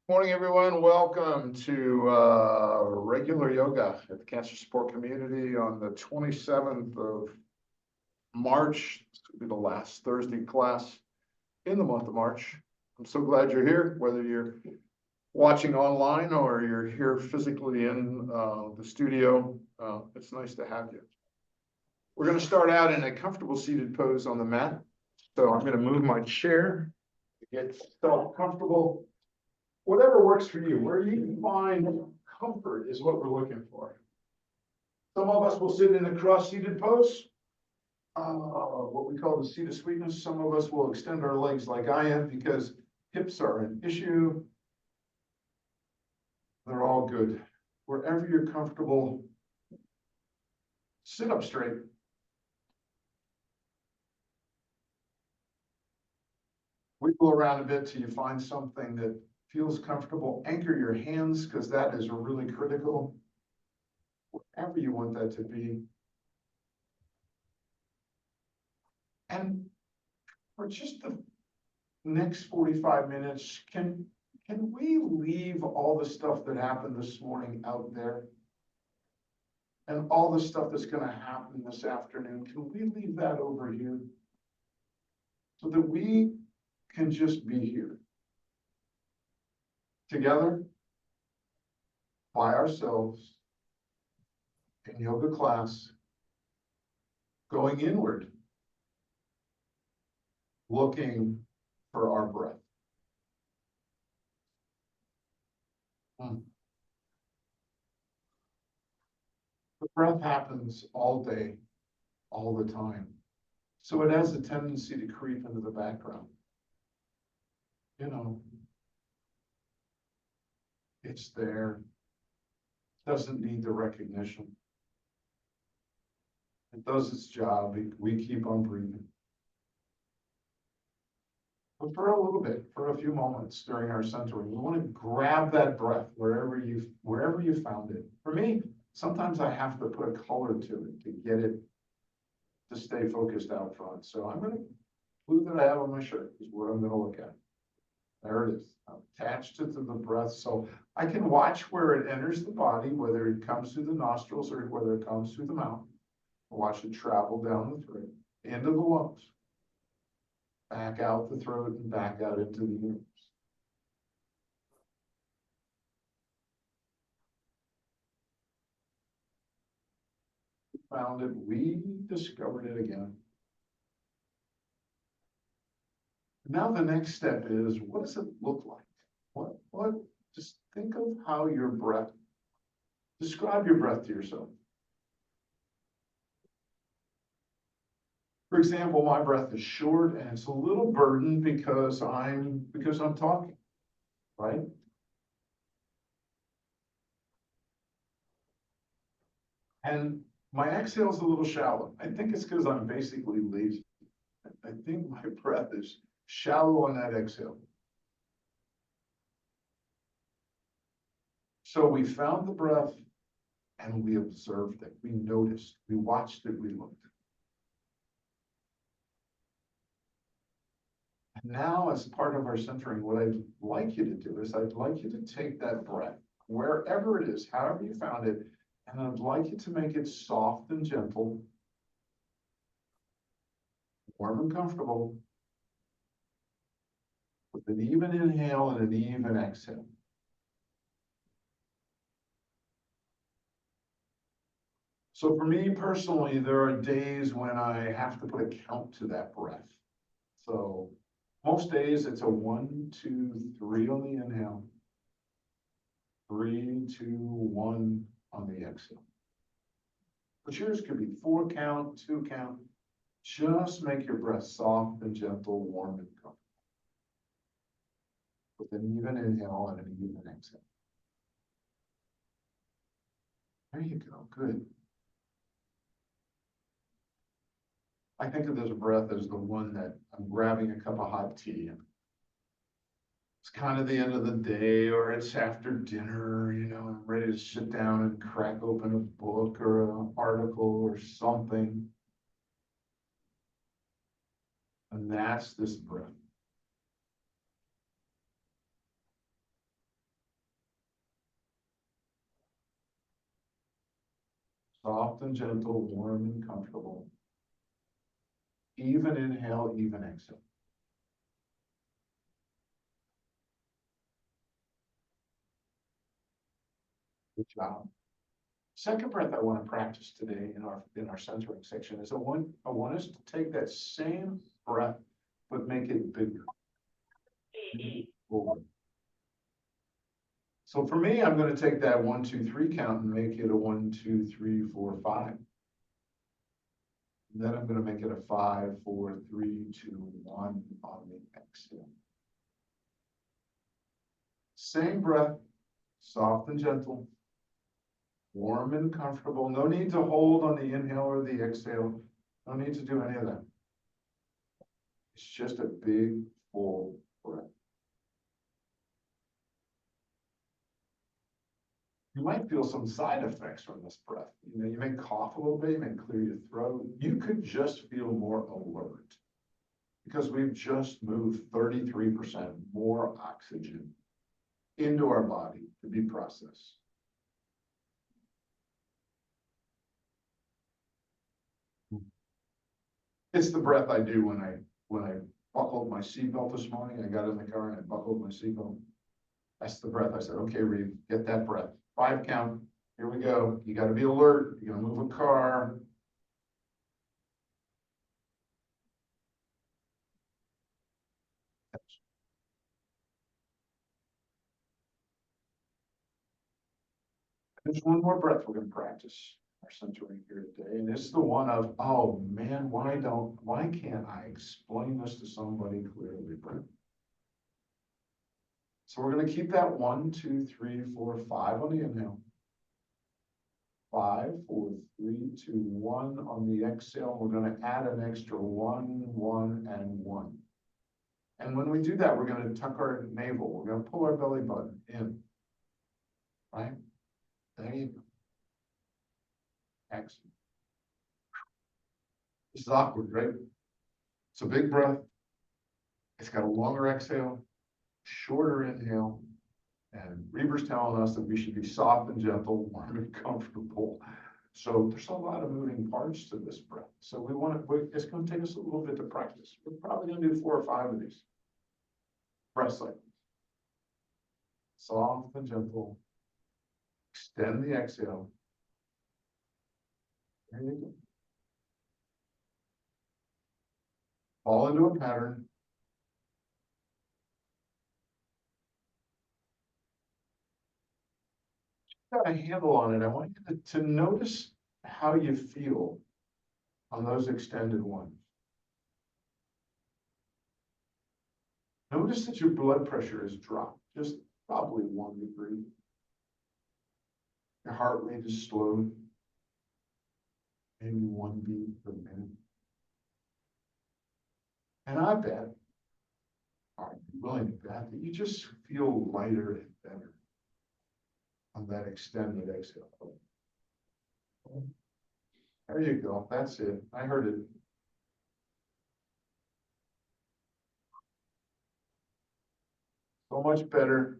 Morning, everyone. Welcome to regular yoga at the Cancer Support Community on the 27th of March. This will be the last Thursday class in the month of March. I'm so glad you're here, whether you're watching online or you're here physically in the studio. It's nice to have you. We're going to start out in a comfortable seated pose on the mat. So I'm going to move my chair to get yourself comfortable. Whatever works for you, where you find comfort is what we're looking for. Some of us will sit in a cross-seated pose, what we call the seat of sweetness. Some of us will extend our legs like I am because hips are an issue. They're all good. Wherever you're comfortable, sit up straight. Wiggle around a bit till you find something that feels comfortable. Anchor your hands because that is really critical. Wherever you want that to be. And for just the next 45 minutes, can we leave all the stuff that happened this morning out there? And all the stuff that's going to happen this afternoon, can we leave that over here? So that we can just be here. Together, by ourselves, in yoga class, going inward, looking for our breath. The breath happens all day, all the time. So it has a tendency to creep into the background. You know, it's there, doesn't need the recognition. It does its job, we keep on breathing. But for a little bit, for a few moments during our centering, we want to grab that breath wherever you found it. For me, sometimes I have to put a color to it to get it to stay focused out front. So I'm going to, blue that I have on my shirt is what I'm going to look at. There it is. I've attached it to the breath so I can watch where it enters the body, whether it comes through the nostrils or whether it comes through the mouth. Watch it travel down the throat, into the lungs, back out the throat and back out into the universe. We found it, we discovered it again. Now the next step is, what does it look like? Just think of how your breath, describe your breath to yourself. For example, my breath is short and it's a little burdened because I'm talking, right? And my exhale is a little shallow. I think it's because I'm basically lazy. I think my breath is shallow on that exhale. So we found the breath and we observed it. We noticed, we watched it, we looked. And now, as part of our centering, what I'd like you to do is I'd like you to take that breath, wherever it is, however you found it, and I'd like you to make it soft and gentle, warm and comfortable, with an even inhale and an even exhale. So for me personally, there are days when I have to put a count to that breath. So most days it's a 1, 2, 3 on the inhale, 3, 2, 1 on the exhale. But yours could be 4 count, 2 count. Just make your breath soft and gentle, warm and comfortable. With an even inhale and an even exhale. There you go, good. I think of this breath as the one that I'm grabbing a cup of hot tea and it's kind of the end of the day or it's after dinner, you know, I'm ready to sit down and crack open a book or an article or something. And that's this breath. Soft and gentle, warm and comfortable. Even inhale, even exhale. Good job. Second breath I want to practice today in our centering section is I want us to take that same breath, but make it bigger. Forward. So for me, I'm going to take that 1, 2, 3 count and make it a 1, 2, 3, 4, 5. And then I'm going to make it a 5, 4, 3, 2, 1 on the exhale. Same breath, soft and gentle, warm and comfortable. No need to hold on the inhale or the exhale. No need to do any of that. It's just a big, full breath. You might feel some side effects from this breath. You know, you may cough a little bit, you may clear your throat. You could just feel more alert because we've just moved 33% more oxygen into our body to be processed. It's the breath I do when I buckled my seatbelt this morning. I got in the car and I buckled my seatbelt. That's the breath. I said, okay, Reeb, get that breath. 5 count. Here we go. You got to be alert. You're going to move a car. There's one more breath we're going to practice our centering here today. And it's the one of, oh man, why can't I explain this to somebody clearly, Brent? So we're going to keep that 1, 2, 3, 4, 5 on the inhale. 5, 4, 3, 2, 1 on the exhale. We're going to add an extra 1, 1, and 1. And when we do that, we're going to tuck our navel. We're going to pull our belly button in. Right? There you go. Excellent. This is awkward, right? It's a big breath. It's got a longer exhale, shorter inhale. And Reber's telling us that we should be soft and gentle, warm and comfortable. So there's a lot of moving parts to this breath. So it's going to take us a little bit to practice. We're probably going to do 4 or 5 of these breath cycles. Soft and gentle. Extend the exhale. There you go. Fall into a pattern. Got a handle on it. I want you to notice how you feel on those extended ones. Notice that your blood pressure has dropped, just probably 1 degree. Your heart rate is slowed, maybe 1 beat per minute. And I bet, I'd be willing to bet, that you just feel lighter and better on that extended exhale. There you go. That's it. I heard it. So much better.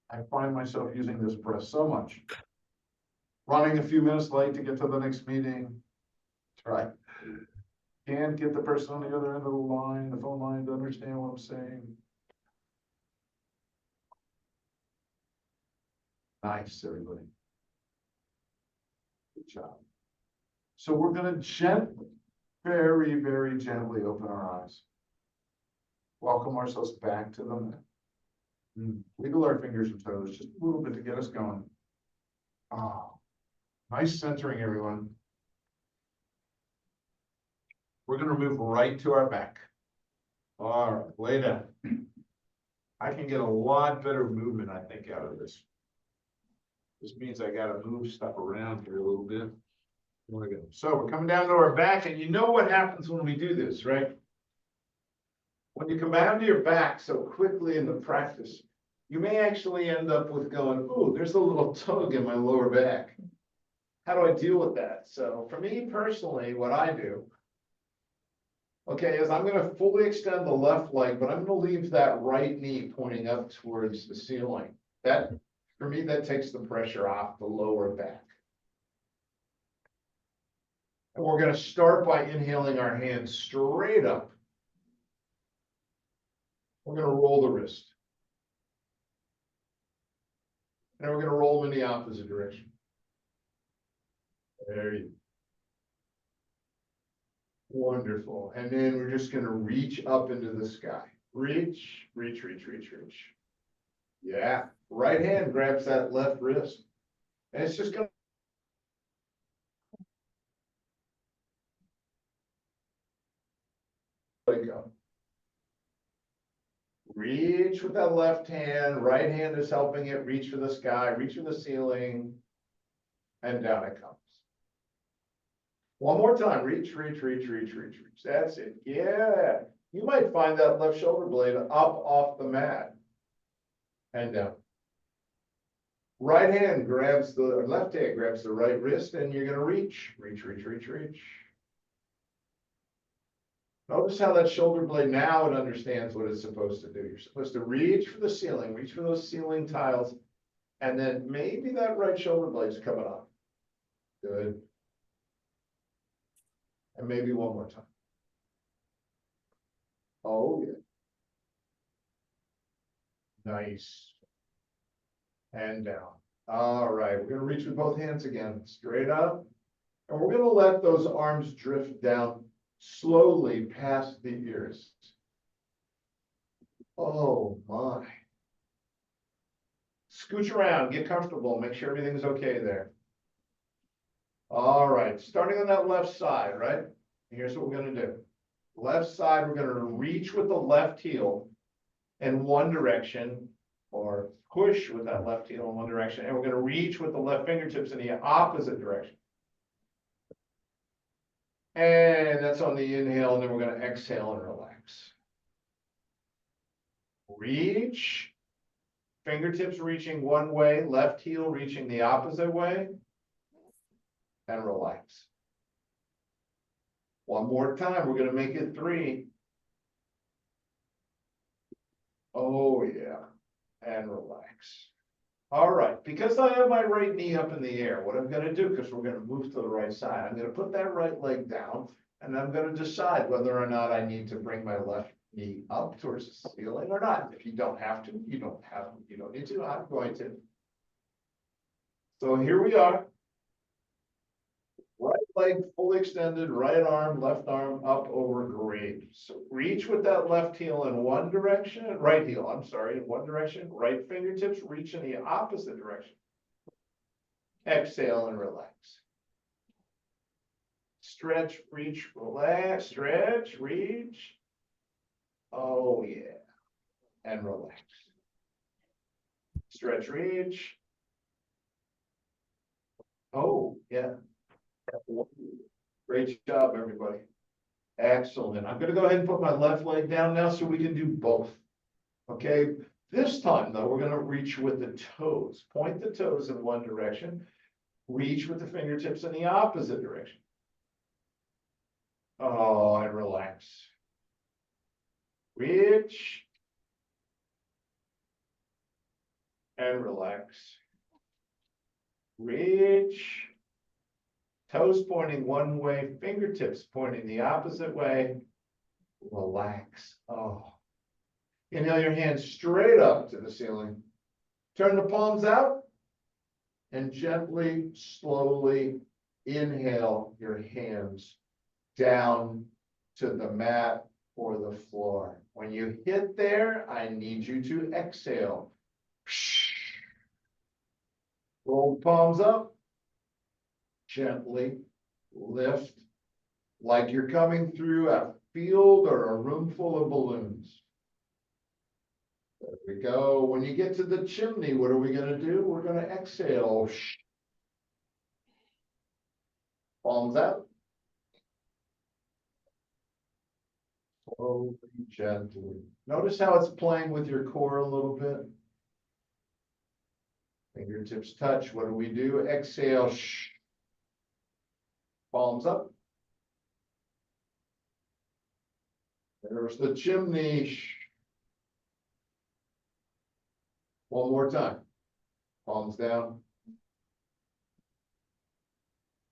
I find myself using this breath so much. Running a few minutes late to get to the next meeting. Try. Can't get the person on the other end of the line, the phone line, to understand what I'm saying. Nice, everybody. Good job. So we're going to gently, very, very gently open our eyes. Welcome ourselves back to the mat. Wiggle our fingers and toes just a little bit to get us going. Oh, nice centering, everyone. We're going to move right to our back. All right, lay down. I can get a lot better movement, I think, out of this. This means I got to move stuff around here a little bit. There we go. So we're coming down to our back, and you know what happens when we do this, right? When you come down to your back so quickly in the practice, you may actually end up with going, oh, there's a little tug in my lower back. How do I deal with that? So for me personally, what I do, okay, is I'm going to fully extend the left leg, but I'm going to leave that right knee pointing up towards the ceiling. That For me, that takes the pressure off the lower back. And we're gonna start by inhaling our hands straight up. We're gonna roll the wrist. And we're gonna roll them in the opposite direction. There you go. Wonderful. And then we're just gonna reach up into the sky. Reach, reach, reach, reach, reach. Yeah, right hand grabs that left wrist. And it's just gonna. Let it go. Reach with that left hand, right hand is helping it reach for the sky, reach for the ceiling, and down it comes. One more time, reach, reach, reach, reach, reach, reach. That's it. Yeah. You might find that left shoulder blade up off the mat and down. Right hand grabs the, or left hand grabs the right wrist, and you're gonna reach, reach, reach, reach, reach. Notice how that shoulder blade now it understands what it's supposed to do. You're supposed to reach for the ceiling, reach for those ceiling tiles, and then maybe that right shoulder blade's coming up. Good. And maybe one more time. Oh, yeah. Nice. And down. All right, we're gonna reach with both hands again, straight up. And we're gonna let those arms drift down slowly past the ears. Oh my. Scooch around, get comfortable, make sure everything's okay there. All right, starting on that left side, right? Here's what we're gonna do. Left side, we're gonna reach with the left heel in one direction, or push with that left heel in one direction, and we're gonna reach with the left fingertips in the opposite direction. And that's on the inhale, and then we're gonna exhale and relax. Reach, fingertips reaching one way, left heel reaching the opposite way, and relax. One more time, we're gonna make it 3. Oh yeah, and relax. All right, because I have my right knee up in the air, what I'm gonna do, because we're gonna move to the right side, I'm gonna put that right leg down, and I'm gonna decide whether or not I need to bring my left knee up towards the ceiling or not. If you don't have to, you don't need to, I'm going to. So here we are. Right leg fully extended, right arm, left arm up over, great. So reach with that left heel in one direction, right heel, I'm sorry, in one direction, right fingertips reach in the opposite direction. Exhale and relax. Stretch, reach, relax, stretch, reach. Oh yeah, and relax. Stretch, reach. Oh yeah. Great job, everybody. Excellent. I'm gonna go ahead and put my left leg down now so we can do both. Okay, this time though, we're gonna reach with the toes. Point the toes in one direction. Reach with the fingertips in the opposite direction. Oh, and relax. Reach. And relax. Reach. Toes pointing one way, fingertips pointing the opposite way. Relax. Oh. Inhale your hands straight up to the ceiling. Turn the palms out and gently, slowly inhale your hands down to the mat or the floor. When you hit there, I need you to exhale. Roll the palms up. Gently lift like you're coming through a field or a room full of balloons. There we go. When you get to the chimney, what are we going to do? We're going to exhale. Palms out. Slowly, gently. Notice how it's playing with your core a little bit. Fingertips touch. What do we do? Exhale. Palms up. There's the chimney. One more time. Palms down.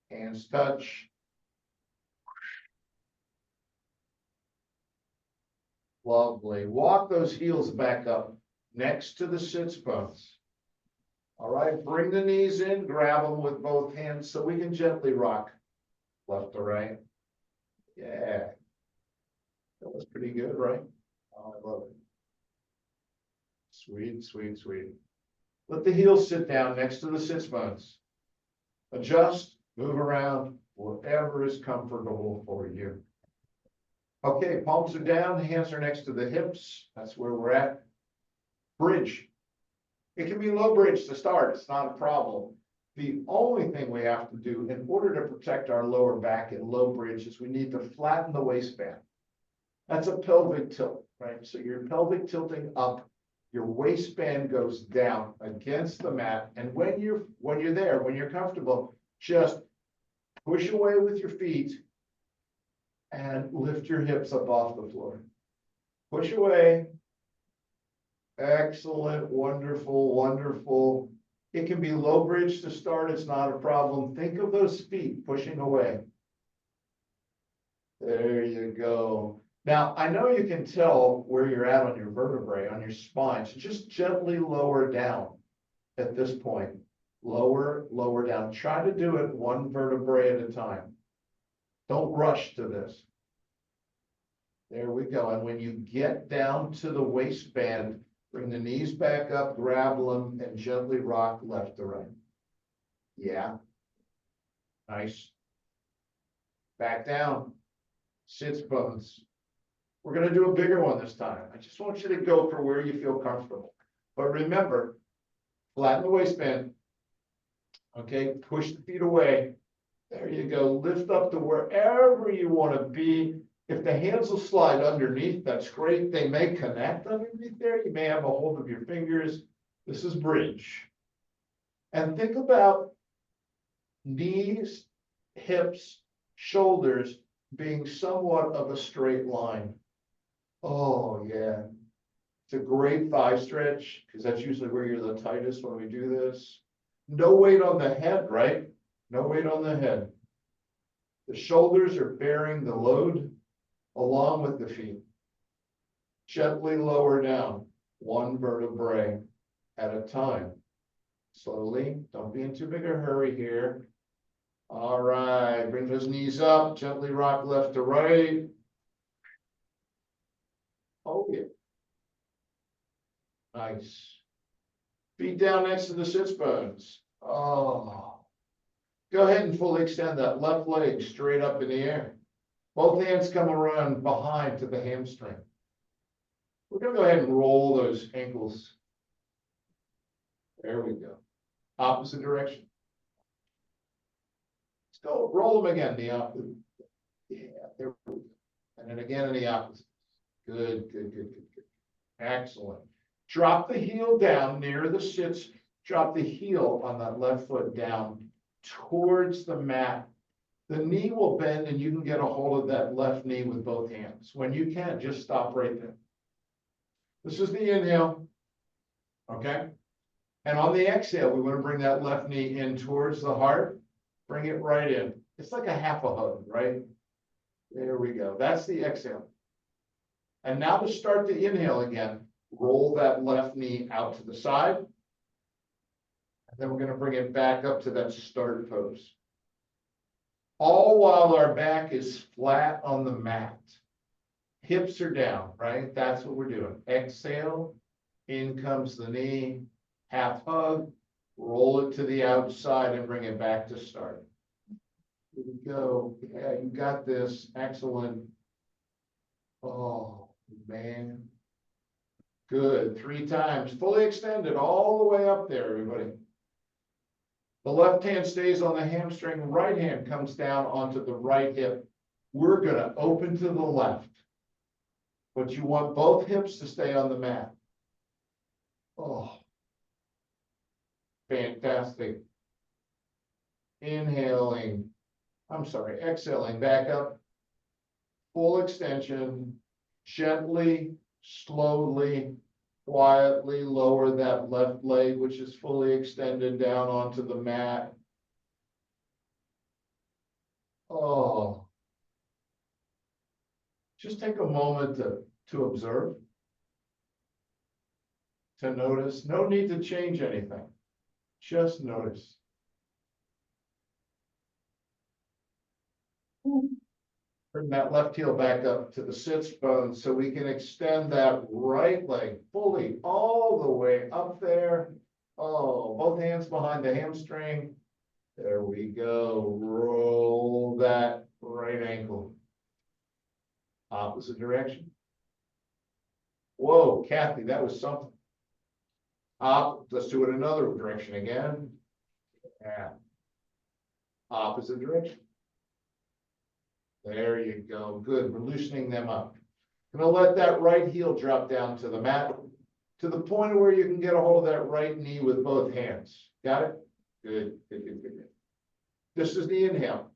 Hands touch. Lovely. Walk those heels back up next to the sits bones. All right, bring the knees in, grab them with both hands so we can gently rock left to right. Yeah. That was pretty good, right? Oh, I love it. Sweet, sweet, sweet. Let the heels sit down next to the sits bones. Adjust, move around, whatever is comfortable for you. Okay, palms are down, hands are next to the hips. That's where we're at. Bridge. It can be low bridge to start. It's not a problem. The only thing we have to do in order to protect our lower back in low bridge is we need to flatten the waistband. That's a pelvic tilt, right? So you're pelvic tilting up, your waistband goes down against the mat. And when you're there, when you're comfortable, just push away with your feet and lift your hips up off the floor. Push away. Excellent, wonderful, wonderful. It can be low bridge to start, it's not a problem. Think of those feet pushing away. There you go. Now, I know you can tell where you're at on your vertebrae, on your spine, so just gently lower down at this point. Lower, lower down. Try to do it one vertebrae at a time. Don't rush to this. There we go. And when you get down to the waistband, bring the knees back up, grab them, and gently rock left to right. Yeah. Nice. Back down. Sits bones. We're going to do a bigger one this time. I just want you to go for where you feel comfortable. But remember, flatten the waistband. Okay, push the feet away. There you go. Lift up to wherever you want to be. If the hands will slide underneath, that's great. They may connect underneath there. You may have a hold of your fingers. This is bridge. And think about knees, hips, shoulders being somewhat of a straight line. Oh, yeah. It's a great thigh stretch because that's usually where you're the tightest when we do this. No weight on the head, right? No weight on the head. The shoulders are bearing the load along with the feet. Gently lower down, one vertebrae at a time. Slowly, don't be in too big a hurry here. All right, bring those knees up, gently rock left to right. Oh, yeah. Nice. Feet down next to the sits bones. Oh. Go ahead and fully extend that left leg straight up in the air. Both hands come around behind to the hamstring. We're going to go ahead and roll those ankles. There we go. Opposite direction. Still roll them again, the opposite. Yeah, there we go. And then again in the opposite. Good, good, good, good, good. Excellent. Drop the heel down near the sits. Drop the heel on that left foot down towards the mat. The knee will bend and you can get a hold of that left knee with both hands. When you can, just stop right there. This is the inhale. Okay. And on the exhale, we want to bring that left knee in towards the heart. Bring it right in. It's like a half a hug, right? There we go. That's the exhale. And now to start the inhale again, roll that left knee out to the side. And then we're going to bring it back up to that start pose. All while our back is flat on the mat. Hips are down, right? That's what we're doing. Exhale, in comes the knee, half hug, roll it to the outside and bring it back to start. Here we go. Yeah, you got this. Excellent. Oh, man. Good. 3 times. Fully extended all the way up there, everybody. The left hand stays on the hamstring. Right hand comes down onto the right hip. We're going to open to the left. But you want both hips to stay on the mat. Oh. Fantastic. Inhaling. I'm sorry, exhaling back up. Full extension. Gently, slowly Quietly lower that left leg, which is fully extended down onto the mat. Oh. Just take a moment to observe. To notice, no need to change anything. Just notice. Bring that left heel back up to the sits bone so we can extend that right leg fully all the way up there. Oh, both hands behind the hamstring. There we go. Roll that right ankle. Opposite direction. Whoa, Kathy, that was something. Let's do it another direction again. Yeah. Opposite direction. There you go. Good. We're loosening them up. Gonna let that right heel drop down to the mat to the point where you can get a hold of that right knee with both hands. Got it? Good. Good, good, good, good. This is the inhale.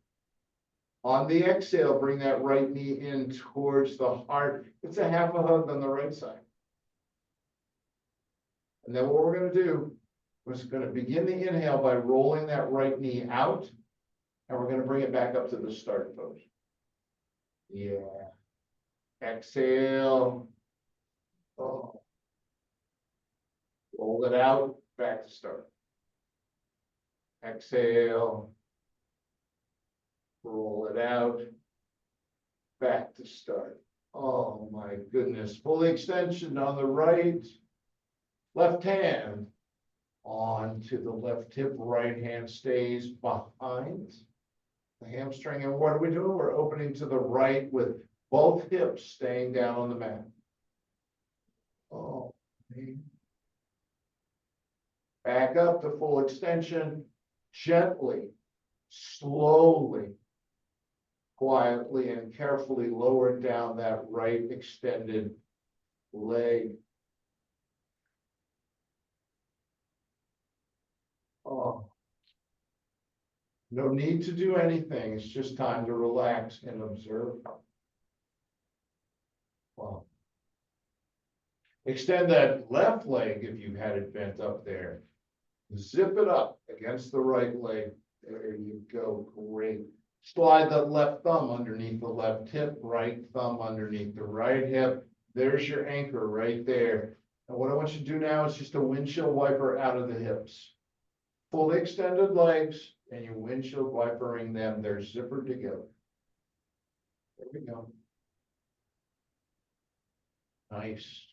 On the exhale, bring that right knee in towards the heart. It's a half a hug on the right side. And then what we're going to do is going to begin the inhale by rolling that right knee out. And we're going to bring it back up to the start pose. Yeah. Exhale. Oh. Roll it out, back to start. Exhale. Roll it out, back to start. Oh my goodness. Full extension on the right. Left hand onto the left hip, right hand stays behind the hamstring. And what are we doing? We're opening to the right with both hips staying down on the mat. Oh, man. Back up to full extension, gently, slowly, quietly and carefully lower down that right extended leg. Oh. No need to do anything. It's just time to relax and observe. Wow. Extend that left leg if you had it bent up there. Zip it up against the right leg. There you go. Great. Slide the left thumb underneath the left hip, right thumb underneath the right hip. There's your anchor right there. And what I want you to do now is just a windshield wiper out of the hips. Fully extended legs, and you're windshield wipering them. They're zippered together. There we go. Nice.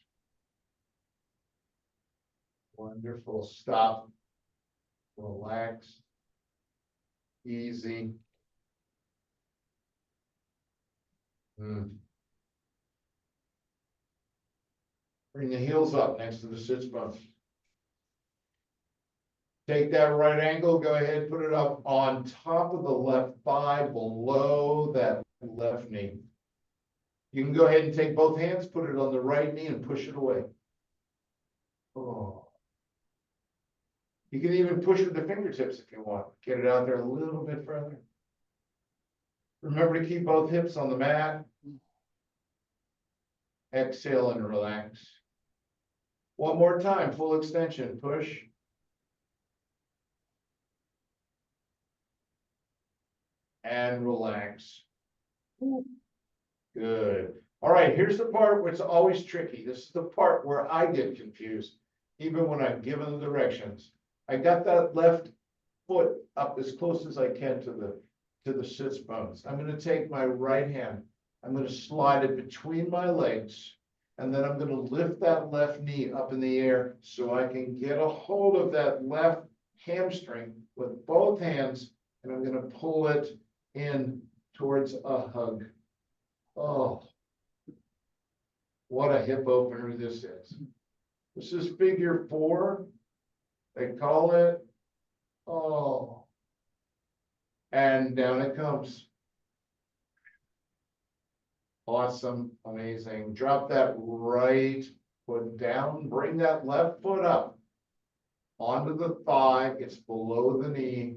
Wonderful. Stop. Relax. Easy. Bring the heels up next to the sits bones. Take that right ankle, go ahead, put it up on top of the left thigh, below that left knee. You can go ahead and take both hands, put it on the right knee and push it away. Oh. You can even push with the fingertips if you want. Get it out there a little bit further. Remember to keep both hips on the mat. Exhale and relax. One more time, full extension, push. And relax. Good. All right, here's the part where it's always tricky. This is the part where I get confused, even when I'm given the directions. I got that left foot up as close as I can to the sits bones. I'm going to take my right hand. I'm going to slide it between my legs, and then I'm going to lift that left knee up in the air so I can get a hold of that left hamstring with both hands, and I'm going to pull it in towards a hug. Oh, what a hip opener this is. This is figure 4. They call it. Oh, and down it comes. Awesome, amazing. Drop that right foot down, bring that left foot up onto the thigh. It's below the knee.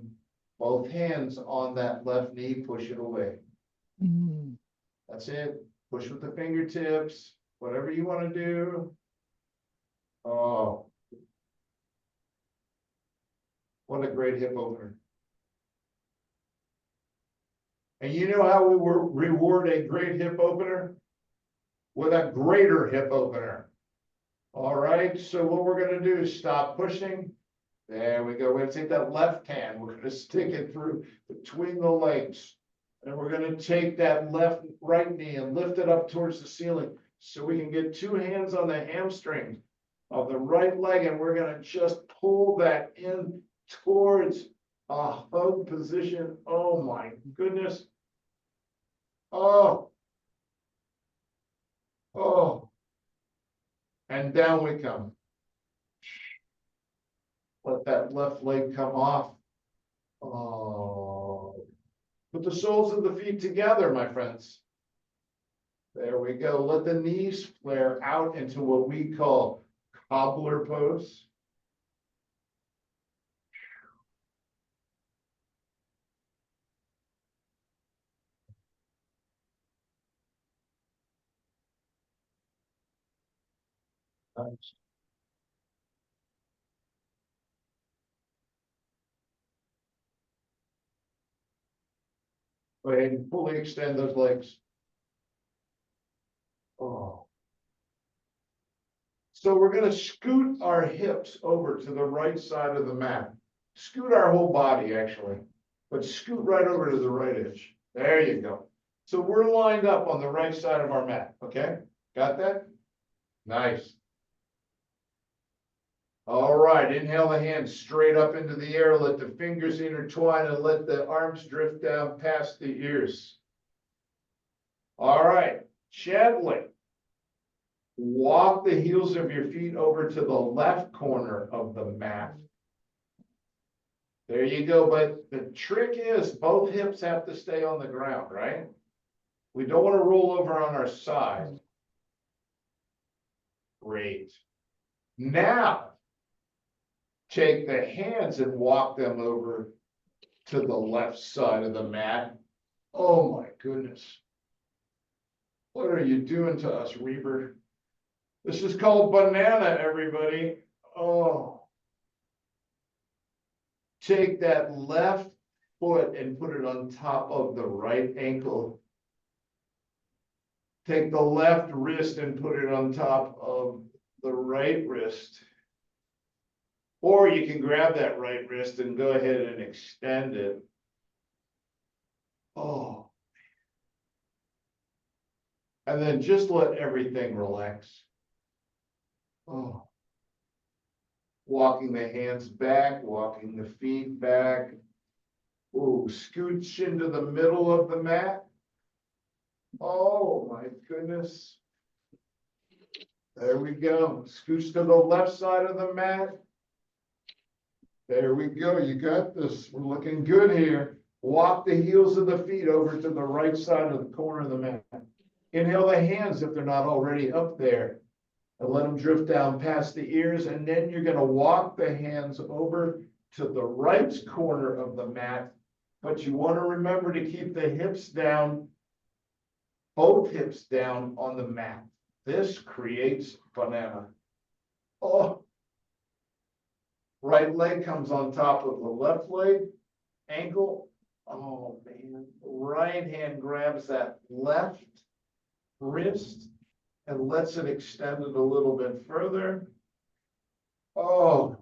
Both hands on that left knee, push it away. That's it. Push with the fingertips, whatever you want to do. Oh. What a great hip opener. And you know how we reward a great hip opener? With a greater hip opener. All right, so what we're gonna do is stop pushing. There we go. We're gonna take that left hand, we're gonna stick it through between the legs. And we're gonna take that right knee and lift it up towards the ceiling. So we can get two hands on the hamstring of the right leg, and we're gonna just pull that in towards a hug position. Oh my goodness. Oh. Oh. And down we come. Let that left leg come off. Oh. Put the soles of the feet together, my friends. There we go. Let the knees flare out into what we call cobbler pose. Nice. Go ahead and fully extend those legs. Oh. So we're going to scoot our hips over to the right side of the mat. Scoot our whole body, actually, but scoot right over to the right edge. There you go. So we're lined up on the right side of our mat. Okay, got that? Nice. All right, inhale the hands straight up into the air. Let the fingers intertwine and let the arms drift down past the ears. All right, gently walk the heels of your feet over to the left corner of the mat. There you go. But the trick is both hips have to stay on the ground, right? We don't want to roll over on our side. Great. Now, take the hands and walk them over to the left side of the mat. Oh my goodness. What are you doing to us, Reber? This is called banana, everybody. Oh. Take that left foot and put it on top of the right ankle. Take the left wrist and put it on top of the right wrist. Or you can grab that right wrist and go ahead and extend it. Oh. And then just let everything relax. Oh. Walking the hands back, walking the feet back. Ooh, scooch into the middle of the mat. Oh my goodness. There we go. Scooch to the left side of the mat. There we go. You got this. We're looking good here. Walk the heels of the feet over to the right side of the corner of the mat. Inhale the hands if they're not already up there. And let them drift down past the ears. And then you're going to walk the hands over to the right corner of the mat. But you want to remember to keep the hips down, both hips down on the mat. This creates banana. Oh. Right leg comes on top of the left leg, ankle. Oh man. Right hand grabs that left wrist and lets it extend it a little bit further. Oh.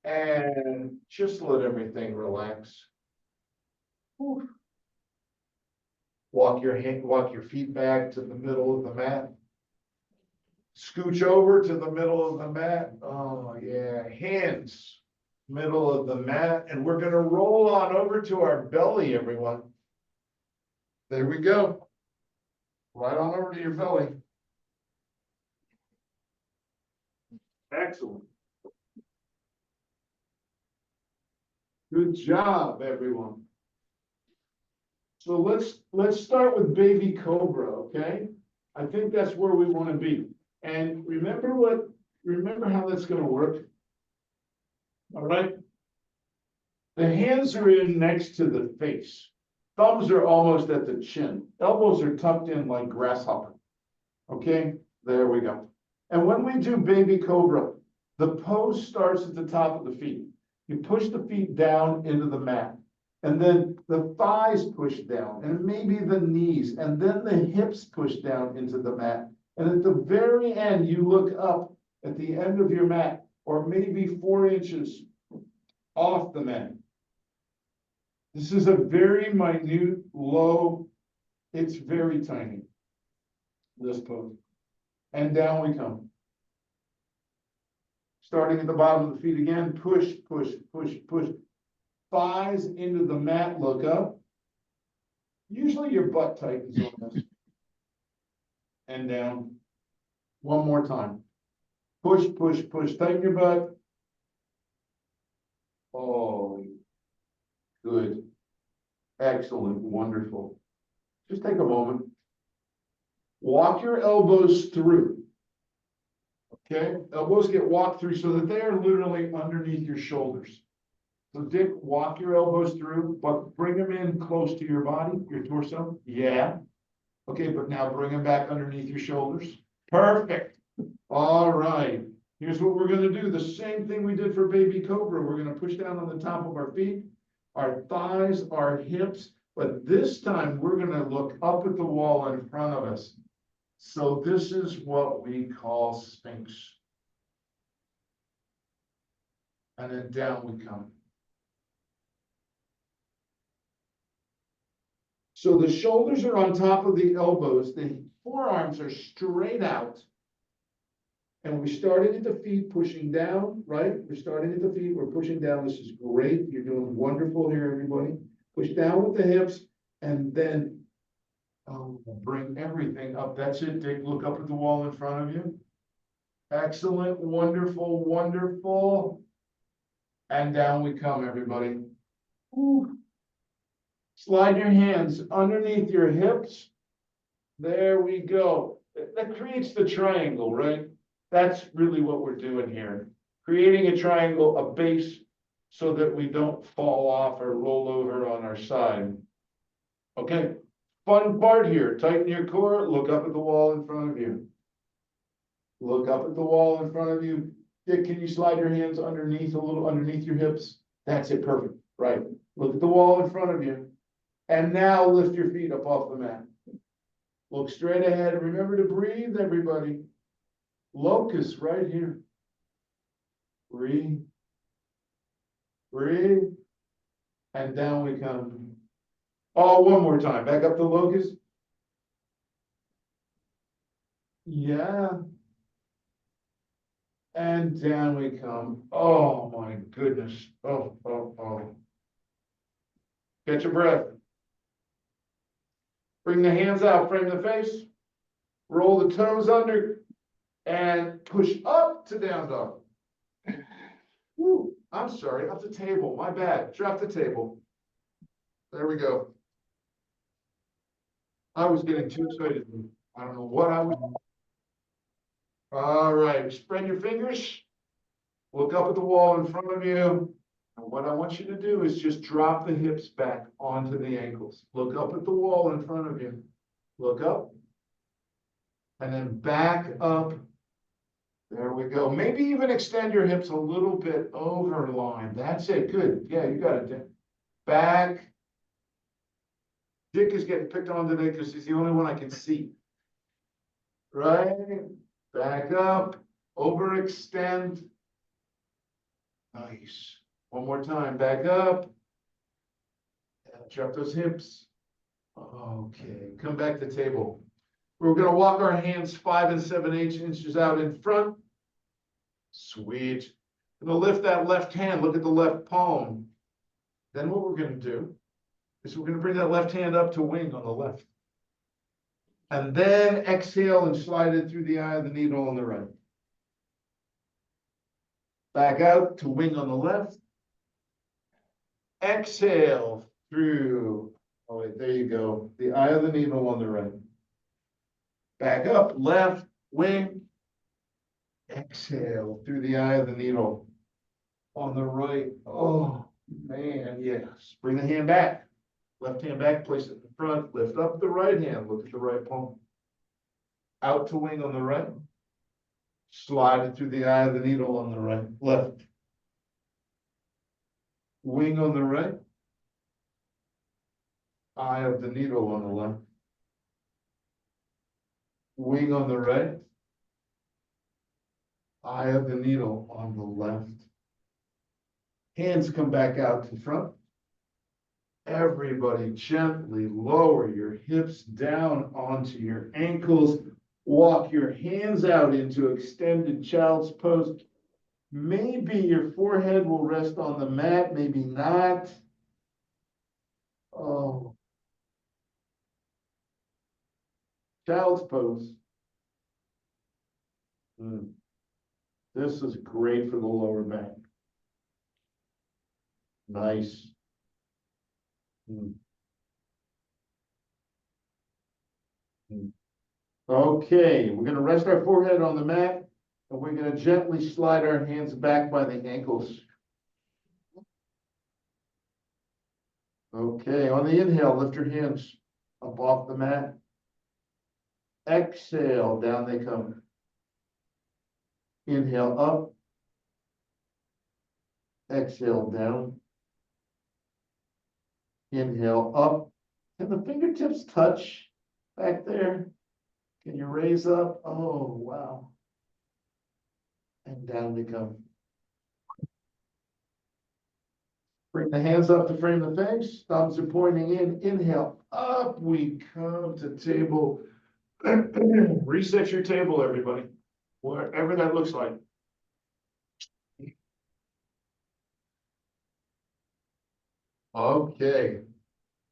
And just let everything relax. Whew. Walk your feet back to the middle of the mat. Scooch over to the middle of the mat. Oh yeah, hands, middle of the mat. And we're gonna roll on over to our belly, everyone. There we go. Right on over to your belly. Excellent. Good job, everyone. So let's start with baby cobra, okay? I think that's where we want to be. And remember how that's going to work. All right. The hands are in next to the face. Thumbs are almost at the chin. Elbows are tucked in like grasshopper. Okay, there we go. And when we do baby cobra, the pose starts at the top of the feet. You push the feet down into the mat. And then the thighs push down, and maybe the knees, and then the hips push down into the mat. And at the very end, you look up at the end of your mat, or maybe 4 inches off the mat. This is a very minute, low, it's very tiny, this pose. And down we come. Starting at the bottom of the feet again, push, push, push, push. Thighs into the mat, look up. Usually your butt tightens on this. And down. One more time. Push, push, push, tighten your butt. Oh, good. Excellent, wonderful. Just take a moment. Walk your elbows through. Okay, elbows get walked through so that they are literally underneath your shoulders. So Dick, walk your elbows through, but bring them in close to your body, your torso. Yeah. Okay, but now bring them back underneath your shoulders. Perfect. All right. Here's what we're gonna do. The same thing we did for baby cobra. We're gonna push down on the top of our feet, our thighs, our hips, but this time we're gonna look up at the wall in front of us. So this is what we call Sphinx. And then down we come. So the shoulders are on top of the elbows, the forearms are straight out. And we started at the feet, pushing down, right? We're starting at the feet, we're pushing down. This is great. You're doing wonderful here, everybody. Push down with the hips and then bring everything up. That's it, Dick. Look up at the wall in front of you. Excellent, wonderful, wonderful. And down we come, everybody. Ooh. Slide your hands underneath your hips. There we go. That creates the triangle, right? That's really what we're doing here. Creating a triangle, a base, so that we don't fall off or roll over on our side. Okay, fun part here. Tighten your core, look up at the wall in front of you. Look up at the wall in front of you. Dick, can you slide your hands underneath, a little underneath your hips? That's it, perfect, right. Look at the wall in front of you. And now lift your feet up off the mat. Look straight ahead. Remember to breathe, everybody. Locust right here. Breathe. Breathe. And down we come. Oh, one more time. Back up the locust. Yeah. And down we come. Oh my goodness. Oh, oh, oh. Get your breath. Bring the hands out, frame the face. Roll the toes under and push up to down dog. Woo, I'm sorry, up the table. My bad. Drop the table. There we go. I was getting too excited. I don't know what I was. All right, spread your fingers. Look up at the wall in front of you. And what I want you to do is just drop the hips back onto the ankles. Look up at the wall in front of you. Look up. And then back up. There we go. Maybe even extend your hips a little bit over line. That's it. Good. Yeah, you got it, Dick. Back. Dick is getting picked on today because he's the only one I can see. Right. Back up. Overextend. Nice. One more time. Back up. And drop those hips. Okay. Come back to table. We're going to walk our hands 5 and 7/8 inches out in front. Sweet. Going to lift that left hand. Look at the left palm. Then what we're going to do is we're going to bring that left hand up to wing on the left. And then exhale and slide it through the eye of the needle on the right. Back out to wing on the left. Exhale through, oh wait, there you go. The eye of the needle on the right. Back up, left, wing. Exhale through the eye of the needle on the right. Oh, man, yes. Bring the hand back. Left hand back, place it in front. Lift up the right hand. Look at the right palm. out to wing on the right. Slide it through the eye of the needle on the right, left. Wing on the right. Eye of the needle on the left. Wing on the right. Eye of the needle on the left. Hands come back out to front. Everybody gently lower your hips down onto your ankles. Walk your hands out into extended child's pose. Maybe your forehead will rest on the mat, maybe not. Oh. Child's pose. This is great for the lower back. Nice. Okay, we're gonna rest our forehead on the mat, and we're gonna gently slide our hands back by the ankles. Okay, on the inhale, lift your hands up off the mat. Exhale, down they come. Inhale up. Exhale down. Inhale up. Can the fingertips touch back there? Can you raise up? Oh, wow. And down we come. Bring the hands up to frame the face. Thumbs are pointing in. Inhale, up we come to table. Reset your table, everybody, wherever that looks like. Okay,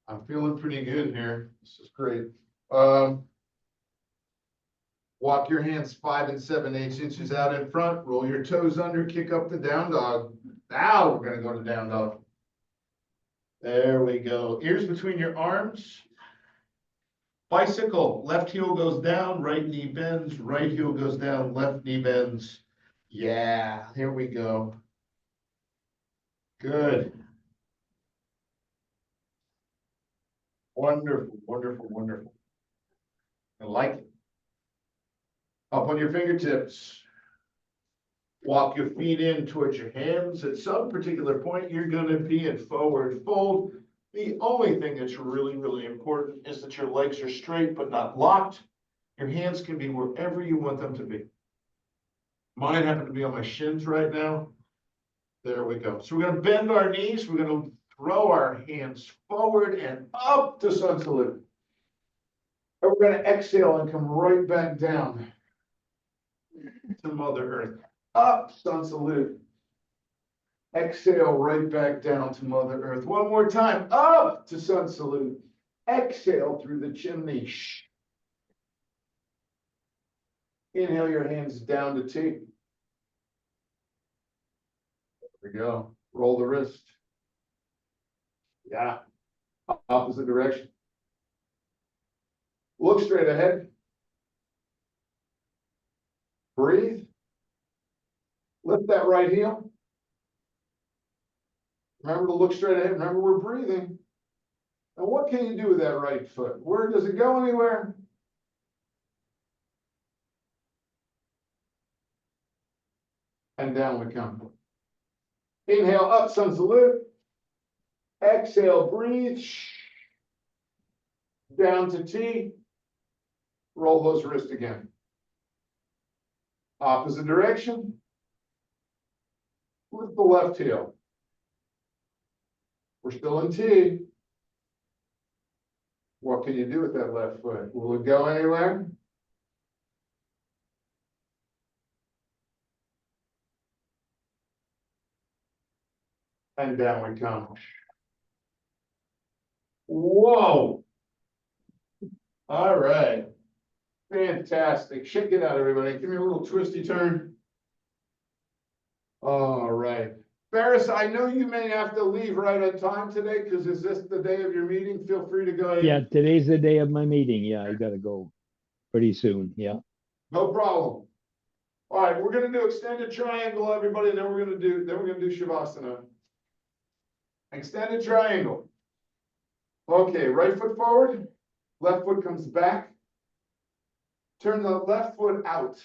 I'm feeling pretty good here. This is great. Walk your hands 5 and 7/8 inches out in front. Roll your toes under. Kick up the down dog. Now we're gonna go to down dog. There we go. Ears between your arms. Bicycle. Left heel goes down. Right knee bends. Right heel goes down. Left knee bends. Yeah. Here we go. Good. Wonderful, wonderful, wonderful. I like it. Up on your fingertips. Walk your feet in towards your hands. At some particular point, you're going to be in forward fold. The only thing that's really, really important is that your legs are straight but not locked. Your hands can be wherever you want them to be. Mine happen to be on my shins right now. There we go. So we're going to bend our knees. We're going to throw our hands forward and up to sun salute. And we're going to exhale and come right back down to Mother Earth. Up, sun salute. Exhale right back down to Mother Earth. One more time. Up to sun salute. Exhale through the chimney. Inhale your hands down to T. There we go. Roll the wrist. Yeah. Opposite direction. Look straight ahead. Breathe. Lift that right heel. Remember to look straight ahead. Remember, we're breathing. And what can you do with that right foot? Where does it go anywhere? And down we come. Inhale up, sun salute. Exhale, breathe. Down to T. Roll those wrists again. Opposite direction. Lift the left heel. We're still in T. What can you do with that left foot? Will it go anywhere? And down we come. Whoa. All right. Fantastic. Shake it out, everybody. Give me a little twisty turn. All right. Ferris, I know you may have to leave right on time today, because is this the day of your meeting? Feel free to go ahead. Yeah, today's the day of my meeting. Yeah, I gotta go pretty soon. Yeah. No problem. All right, we're gonna do extended triangle, everybody, and then we're gonna do Shavasana. Extended triangle. Okay, right foot forward, left foot comes back. Turn the left foot out.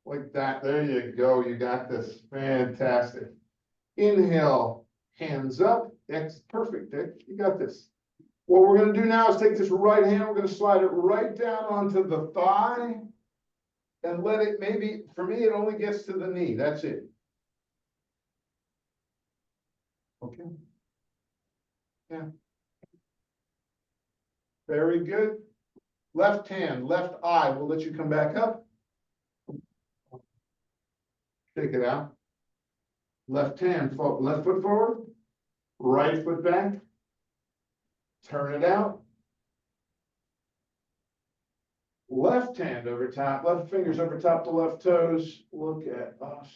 Like that. There you go. You got this. Fantastic. Inhale, hands up. That's perfect, Dick. You got this. What we're gonna do now is take this right hand, we're gonna slide it right down onto the thigh. And let it, maybe, for me, it only gets to the knee. That's it. Okay. Yeah. Very good. Left hand, left eye. We'll let you come back up. Take it out. Left hand, left foot forward. Right foot back. Turn it out. Left hand over top, left fingers over top the left toes. Look at us.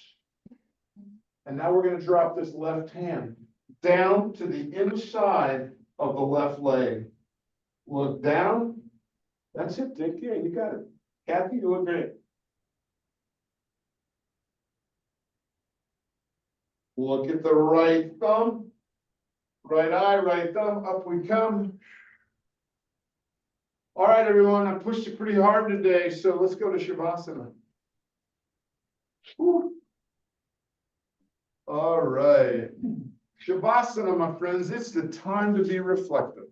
And now we're gonna drop this left hand down to the inside of the left leg. Look down. That's it, Dick. Yeah, you got it. Kathy, you look great. Look at the right thumb. Right eye, right thumb, up we come. All right, everyone, I pushed you pretty hard today, so let's go to Shavasana. Whew. All right. Shavasana, my friends, it's the time to be reflective.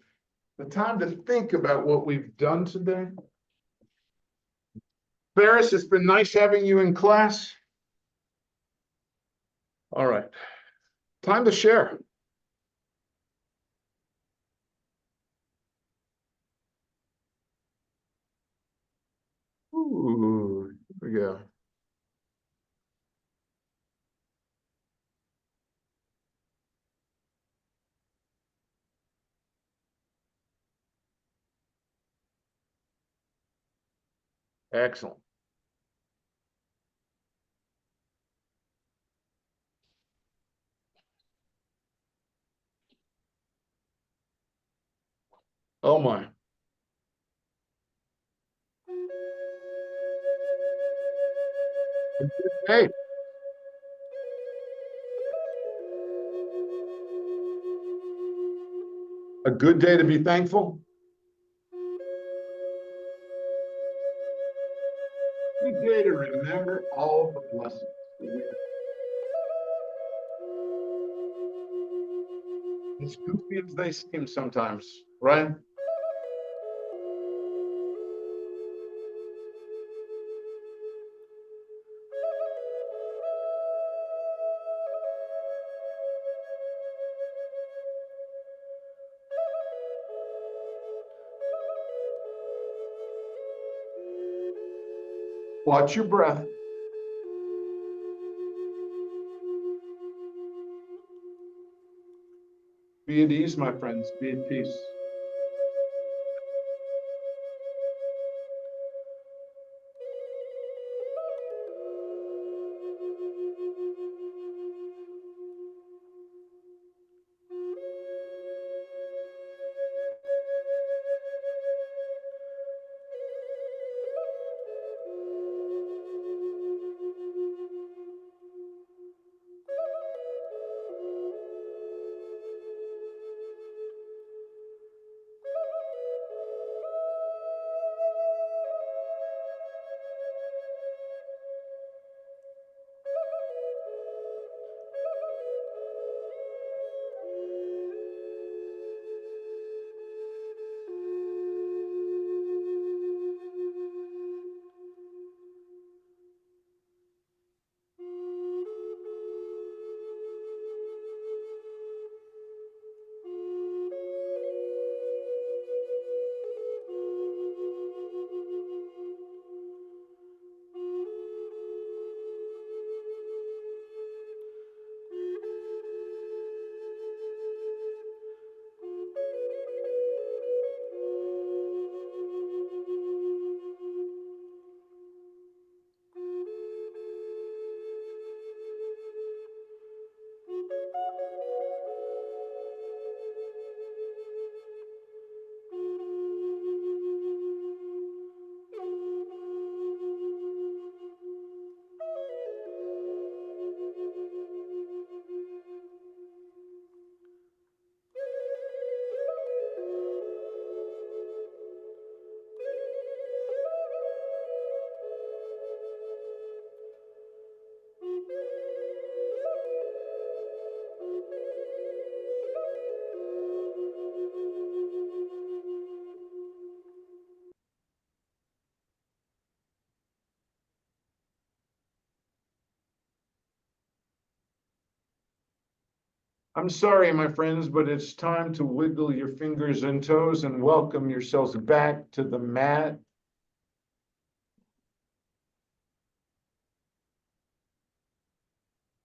The time to think about what we've done today. Ferris, it's been nice having you in class. All right. Time to share. Ooh, here we go. Excellent. Oh my. Hey. A good day to be thankful. Good day to remember all the blessings. As goofy as they seem sometimes, right? Watch your breath. Be at ease, my friends. Be at peace. I'm sorry, my friends, but it's time to wiggle your fingers and toes and welcome yourselves back to the mat